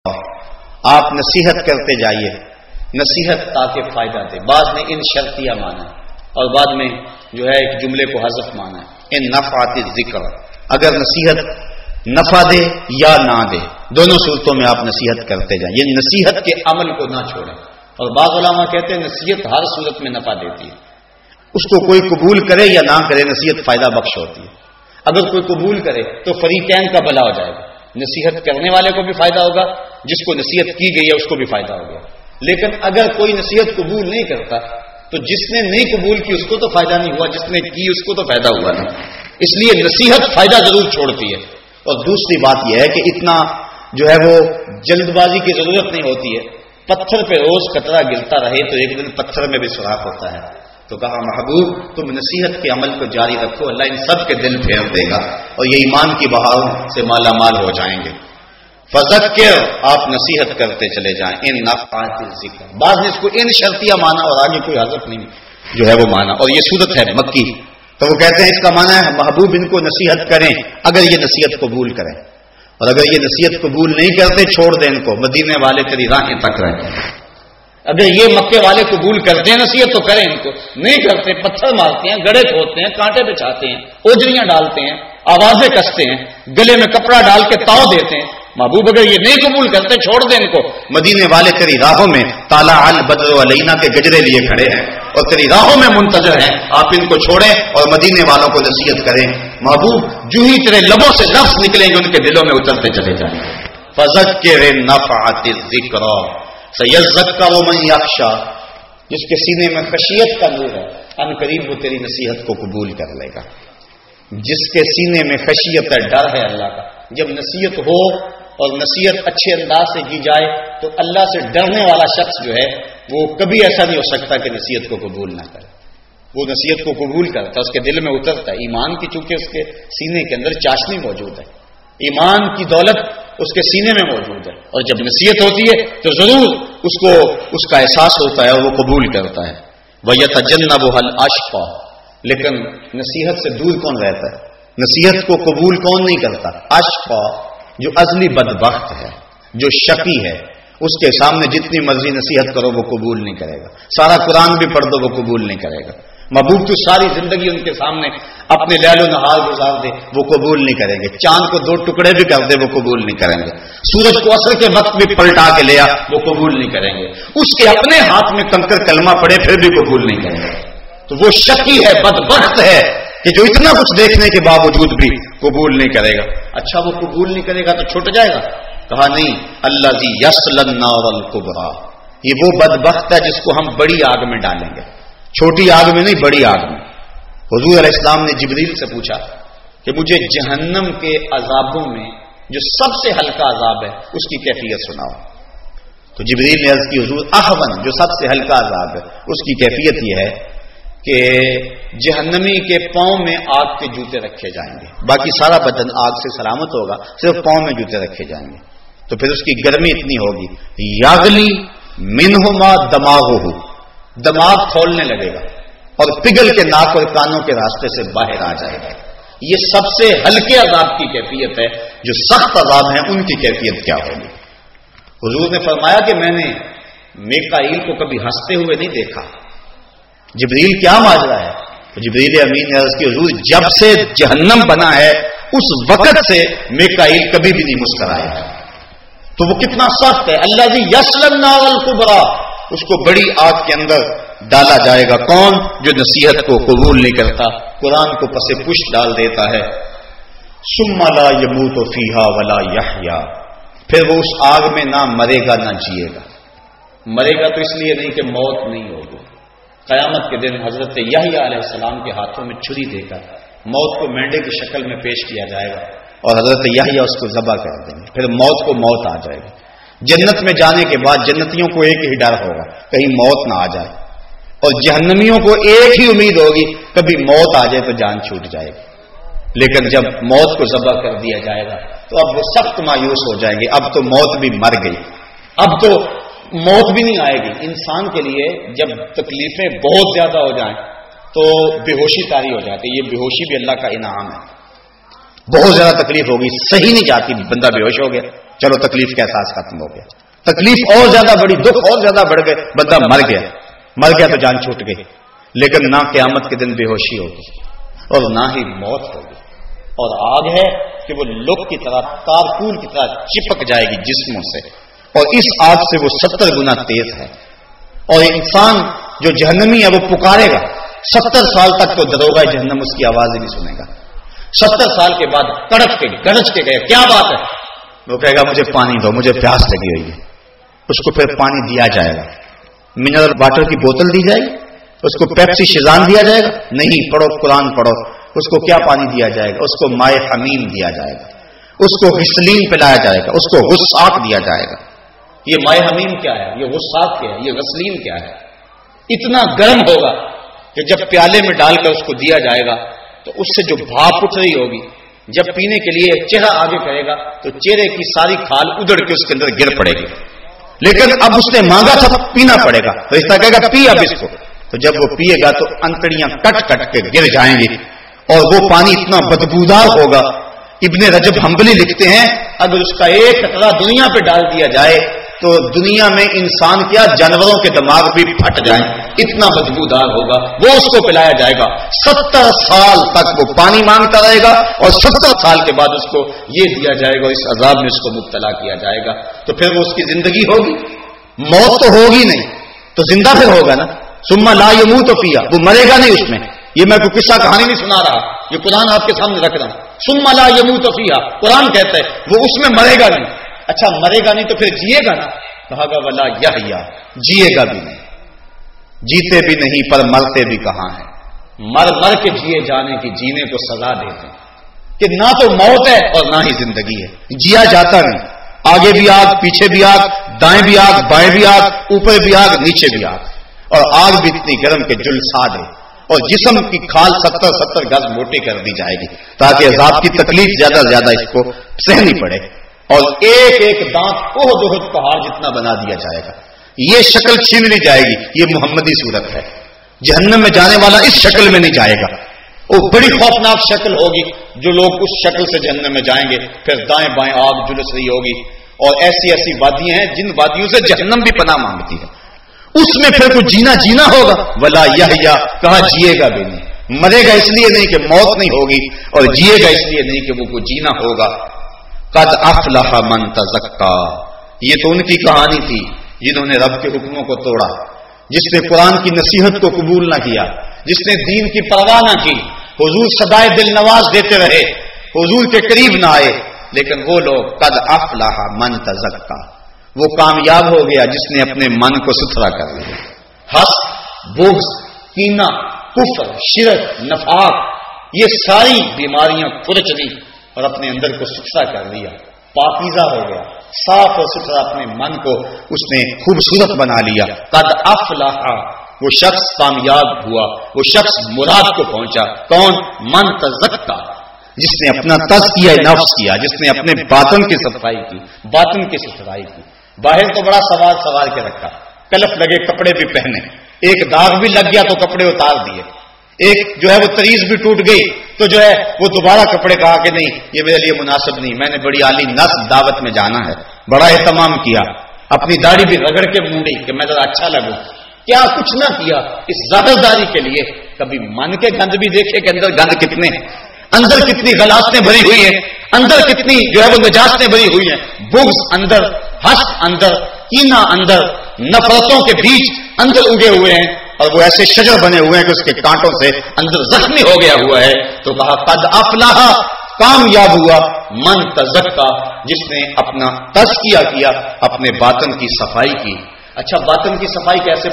آپ نصیحت کرتے جائیے، نصیحت تاکہ فائدہ دے. بعض نے ان شرطیہ مانا ہے اور بعد میں جو ہے ایک جملے کو حذف مانا ہے. ان نفعات الذکر، اگر نصیحت نفع دے یا نہ دے، دونوں صورتوں میں آپ نصیحت کرتے جائیں. یہ نصیحت کے عمل کو نہ چھوڑیں. اور بعض علماء کہتے ہیں نصیحت ہر صورت میں نفع دیتی ہے، اس کو کوئی قبول کرے یا نہ کرے نصیحت فائدہ بخش ہوتی ہے. اگر کوئی قبول کرے تو فریقین کا بھلا ہو جائے گا، نصیحت کرنے والے کو بھی فائدہ ہوگا، جس کو نصیحت کی گئی ہے اس کو بھی فائدہ ہوگا. لیکن اگر کوئی نصیحت قبول نہیں کرتا تو جس نے نہیں قبول کی اس کو تو فائدہ نہیں ہوا، جس نے کی اس کو تو فائدہ ہوا نہیں. اس لیے نصیحت فائدہ ضرور چھوڑتی ہے. اور دوسری بات یہ ہے کہ اتنا جو ہے وہ جلد بازی کی ضرورت نہیں ہوتی ہے. پتھر پہ روز قطرہ گرتا رہے تو ایک دن پتھر میں بھی سوراخ ہوتا ہے. تو کہا محبوب تم نصیحت کے عمل کو جاری رکھو، اللہ ان سب کے دل پھیر دے گا اور یہ ایمان کی بہاروں سے مالا مال ہو جائیں گے. فذکر، آپ نصیحت کرتے چلے جائیں. ان نفعات الذکر، بعض نے اس کو ان شرطیہ مانا اور آگے کوئی حذف نہیں جو ہے وہ مانا. اور یہ صورت ہے مکی، تو وہ کہتے ہیں اس کا مانا ہے محبوب ان کو نصیحت کریں اگر یہ نصیحت قبول کریں، اور اگر یہ نصیحت قبول نہیں کرتے چھوڑ دیں ان کو، مدینے والے تیری راہیں تک رہیں. اگر یہ مکے والے قبول کرتے ہیں نصیحت تو کریں، ان کو نہیں کرتے پتھر مارتے ہیں، گڑھے کھودتے ہیں، کانٹے بچھاتے ہیں، اوجریاں ڈالتے ہیں، آوازیں کستے ہیں، گلے میں کپڑا ڈال کے تاؤ دیتے ہیں. محبوب اگر یہ نہیں قبول کرتے چھوڑ دیں ان کو، مدینے والے تیری راہوں میں طالع البدر علینا کے گجرے لیے کھڑے ہیں اور تیری راہوں میں منتظر ہیں. آپ ان کو چھوڑیں اور مدینے والوں کو نصیحت کریں. محبوب جو ہی تیرے لبوں سے لفظ نکلیں گے ان کے دلوں میں اترتے چلے جائیں. فذکر نفعت الذکر سیذکر من یخشی، جس کے سینے میں خشیت کا نور ہے ان قریب وہ تیری نصیحت کو قبول کر لے گا. جس کے سینے میں خشیت ہے، ڈر ہے اللہ کا، جب نصیحت ہو اور نصیحت اچھے انداز سے کی جائے تو اللہ سے ڈرنے والا شخص جو ہے وہ کبھی ایسا نہیں ہو سکتا کہ نصیحت کو قبول نہ کرے. وہ نصیحت کو قبول کرتا ہے، اس کے دل میں اترتا ہے. ایمان کی چونکہ اس کے سینے کے اندر چاشنی موجود ہے، ایمان کی دولت اس کے سینے میں موجود ہے، اور جب نصیحت ہوتی ہے تو ضرور اس کو اس کا احساس ہوتا ہے اور وہ قبول کرتا ہے. وَيَتَجَنَّبُهَا الْأَشْقَى، لیکن نصیحت سے دور کون رہتا ہے؟ نصیحت کو قبول کون نہیں کرتا؟ اشقا، جو ازلی بدبخت ہے، جو شقی ہے، اس کے سامنے جتنی مرضی نصیحت کرو وہ قبول نہیں کرے گا. سارا قرآن بھی پڑھ دو وہ قبول نہیں کرے گا. محبوب تو ساری زندگی ان کے سامنے اپنے لیل و نہار گزار دے وہ قبول نہیں کریں گے. چاند کو دو ٹکڑے بھی کر دے وہ قبول نہیں کریں گے. سورج کو عصر کے وقت بھی پلٹا کے لیا وہ قبول نہیں کریں گے. اس کے اپنے ہاتھ میں کنکر کلمہ پڑے پھر بھی قبول نہیں کریں گے. تو وہ شقی ہے، بدبخت ہے کہ جو اتنا کچھ دیکھنے کے باوجود بھی قبول نہیں کرے گا. اچھا وہ قبول نہیں کرے گا تو چھوٹ جائے گا؟ کہا نہیں، الذی یصلی النار الکبریٰ، یہ وہ بدبخت ہے جس کو ہم بڑی آگ میں ڈالیں گے، چھوٹی آگ میں نہیں، بڑی آگ میں. حضور علیہ السلام نے جبریل سے پوچھا کہ مجھے جہنم کے عذابوں میں جو سب سے ہلکا عذاب ہے اس کی کیفیت سناؤ. تو جبریل نے عرض کی حضور احون، جو سب سے ہلکا عذاب ہے اس کی کیفیت یہ ہے کہ جہنمی کے پاؤں میں آگ کے جوتے رکھے جائیں گے، باقی سارا بدن آگ سے سلامت ہوگا، صرف پاؤں میں جوتے رکھے جائیں گے. تو پھر اس کی گرمی اتنی ہوگی یاغلی منہما دماغہ، دماغ کھولنے لگے گا اور پگھل کے ناک اور کانوں کے راستے سے باہر آ جائے گا. یہ سب سے ہلکے عذاب کی کیفیت ہے. جو سخت عذاب ہیں ان کی کیفیت کیا ہوگی؟ حضور نے فرمایا کہ میں نے میکائیل کو کبھی ہنستے ہوئے نہیں دیکھا. جبریل کیا ماجرا ہے؟ جبریل امین نے عرض کی حضور جب سے جہنم بنا ہے اس وقت سے میکائیل کبھی بھی نہیں مسکرایا. تو وہ کتنا سخت ہے. الذی یصلی النار الکبریٰ، اس کو بڑی آگ کے اندر ڈالا جائے گا. کون؟ جو نصیحت کو قبول نہیں کرتا، قرآن کو پس پشت ڈال دیتا ہے. ثم لا یموت فیہا ولا یحیا، پھر وہ اس آگ میں نہ مرے گا نہ جیے گا. مرے گا تو اس لیے نہیں کہ موت نہیں ہوگی. قیامت کے دن حضرت یحییٰ علیہ السلام کے ہاتھوں میں چھری دے کر موت کو مینڈے کی شکل میں پیش کیا جائے گا اور حضرت یحییٰ اس کو ذبح کر دیں گے. پھر موت کو موت آ جائے گی. جنت میں جانے کے بعد جنتیوں کو ایک ہی ڈر ہوگا کہیں موت نہ آ جائے، اور جہنمیوں کو ایک ہی امید ہوگی کبھی موت آ جائے تو جان چھوٹ جائے گی. لیکن جب موت کو ذبح کر دیا جائے گا تو اب وہ سخت مایوس ہو جائیں گے. اب تو موت بھی مر گئی، اب تو موت بھی نہیں آئے گی. انسان کے لیے جب تکلیفیں بہت زیادہ ہو جائیں تو بے ہوشی طاری ہو جاتی ہے. یہ بے ہوشی بھی اللہ کا انعام ہے. بہت زیادہ تکلیف ہوگی، صحیح نہیں جاتی، بندہ بے ہوش ہو گیا، چلو تکلیف کا احساس ختم ہو گیا، تکلیف اور زیادہ بڑی، دکھ اور زیادہ بڑھ گئے، بندہ مر گیا تو جان چھوٹ گئی، لیکن نہ قیامت کے دن بے ہوشی ہوگی اور نہ ہی موت ہوگی، اور آگ ہے کہ وہ لوگ کی طرح تارکول کی طرح چپک جائے گی جسموں سے، اور اس آگ سے وہ 70 گنا تیز ہے، اور انسان جو جہنمی ہے وہ پکارے گا 70 سال تک، تو دروغہ جہنم اس کی آواز ہی نہیں سنے گا۔ 70 سال کے بعد تڑپ کے گرج کے گئے، کیا بات ہے؟ وہ کہے گا مجھے پانی دو، مجھے پیاس لگی ہوئی ہے، اس کو پھر پانی دیا جائے گا، منرل واٹر کی بوتل دی جائے گی، اس کو پیپسی شیزان دیا جائے گا، نہیں، پڑھو قرآن پڑھو، اس کو کیا پانی دیا جائے گا؟ اس کو مائے حمیم دیا جائے گا، اس کو غسلین پلایا جائے گا، اس کو غساق دیا جائے گا۔ یہ مائے حمیم کیا ہے؟ یہ غساق کیا ہے؟ یہ غسلین کیا ہے؟ اتنا گرم ہوگا کہ جب پیالے میں ڈال کر اس کو دیا جائے گا تو اس سے جو بھاپ اٹھ رہی ہوگی، جب پینے کے لیے چہرہ آگے کرے گا تو چہرے کی ساری کھال ادڑ کے اس کے اندر گر پڑے گی، لیکن اب اس نے مانگا تھا پینا پڑے گا، فرشتہ کہے گا پی اب اس کو، تو جب وہ پیے گا تو انتڑیاں کٹ کٹ کے گر جائیں گی، اور وہ پانی اتنا بدبودار ہوگا۔ ابن رجب حنبلی لکھتے ہیں اگر اس کا ایک قطرہ دنیا پہ ڈال دیا جائے تو دنیا میں انسان کیا جانوروں کے دماغ بھی پھٹ جائیں، اتنا بدبودار ہوگا، وہ اس کو پلایا جائے گا۔ 70 سال تک وہ پانی مانگتا رہے گا، اور 70 سال کے بعد اس کو یہ دیا جائے گا، اس عذاب میں اس کو مبتلا کیا جائے گا، تو پھر وہ اس کی زندگی ہوگی؟ موت تو ہوگی نہیں، تو زندہ پھر ہوگا نا۔ ثم لا يموت فيها، وہ مرے گا نہیں اس میں، یہ میں کوئی قصہ کہانی نہیں سنا رہا، یہ قرآن آپ کے سامنے رکھ رہا ہوں۔ ثم لا يموت فيها، قرآن کہتا ہے وہ اس میں مرے گا نہیں۔ اچھا مرے گا نہیں تو پھر جیے گا نا؟ کہا گا ولا یحییٰ، جیے گا بھی نہیں، جیتے بھی نہیں پر مرتے بھی کہاں ہیں، مر مر کے جیے جانے کی جینے کو سزا دیتے ہیں کہ نہ تو موت ہے اور نہ ہی زندگی ہے، جیا جاتا نہیں، آگے بھی آگ، پیچھے بھی آگ، دائیں بھی آگ، بائیں بھی آگ، اوپر بھی آگ، نیچے بھی آگ، اور آگ بھی اتنی گرم کہ جلسا دے، اور جسم کی کھال 70 گز موٹی کر دی جائے گی تاکہ عذاب کی تکلیف زیادہ سے زیادہ اس کو سہنی پڑے، اور ایک ایک دانت احد پہاڑ جتنا بنا دیا جائے گا، یہ شکل چھین لی جائے گی، یہ محمدی صورت ہے۔ جہنم میں جانے والا اس شکل میں نہیں جائے گا، وہ بڑی خوفناک شکل ہوگی، جو لوگ اس شکل سے جہنم میں جائیں گے، پھر دائیں بائیں آگ جلس رہی ہوگی، اور ایسی ایسی وادیاں ہیں جن وادیوں سے جہنم بھی پناہ مانگتی ہے، اس میں پھر کوئی جینا ہوگا، ولا یحییٰ، کہا جیے گا بھی نہیں، مرے گا اس لیے نہیں کہ موت نہیں ہوگی، اور جیے گا اس لیے نہیں کہ وہ کوئی جینا ہوگا۔ قد افلح من تزکا، یہ تو ان کی کہانی تھی جنہوں نے رب کے حکموں کو توڑا، جس نے قرآن کی نصیحت کو قبول نہ کیا، جس نے دین کی پرواہ نہ کی، حضور سدائے دل نواز دیتے رہے، حضور کے قریب نہ آئے، لیکن وہ لوگ قد افلح من تزکا، وہ کامیاب ہو گیا جس نے اپنے من کو ستھرا کر لیا، حسد، بغض، کینہ، کفر، شرک، نفاق، یہ ساری بیماریاں کھرچ لی اور اپنے اندر کو ستھرا کر لیا، پاکیزہ ہو گیا، صاف اور ستھرا اپنے من کو اس نے خوبصورت بنا لیا۔ قد افلح، وہ شخص کامیاب ہوا، وہ شخص مراد کو پہنچا، کون؟ من تزکا، جس نے اپنا تزکیہ نفس کیا، جس نے اپنے باطن کی صفائی کی، باطن کی صفائی کی۔ باہر تو بڑا سوار کے رکھا، کلف لگے کپڑے بھی پہنے، ایک داغ بھی لگ گیا تو کپڑے اتار دیے، ایک جو ہے وہ تریز بھی ٹوٹ گئی تو جو ہے وہ دوبارہ کپڑے کہا کہ نہیں یہ میرے لیے مناسب نہیں، میں نے بڑی عالی نسل دعوت میں جانا ہے، بڑا اہتمام کیا، اپنی داڑھی بھی رگڑ کے مونڈی کہ میں ذرا اچھا لگوں، کیا کچھ نہ کیا اس ظاہر داری کے لیے۔ کبھی من کے گند بھی دیکھے کہ اندر گند کتنے ہیں، اندر کتنی غلاستیں بھری ہوئی ہیں، اندر کتنی جو ہے وہ نجاستیں بھری ہوئی ہیں، بغض اندر، حسد اندر، کینہ اندر، نفرتوں کے بیج اندر اگے ہوئے ہیں، اور وہ ایسے شجر بنے ہوئے ہیں کہ اس کے کانٹوں سے اندر زخمی ہو گیا ہوا ہے۔ تو کہا قد افلح، کامیاب ہوا، من تزکا، جس نے اپنا تزکیہ کیا، اپنے باطن کی صفائی کی۔ اچھا باطن کی صفائی کیسے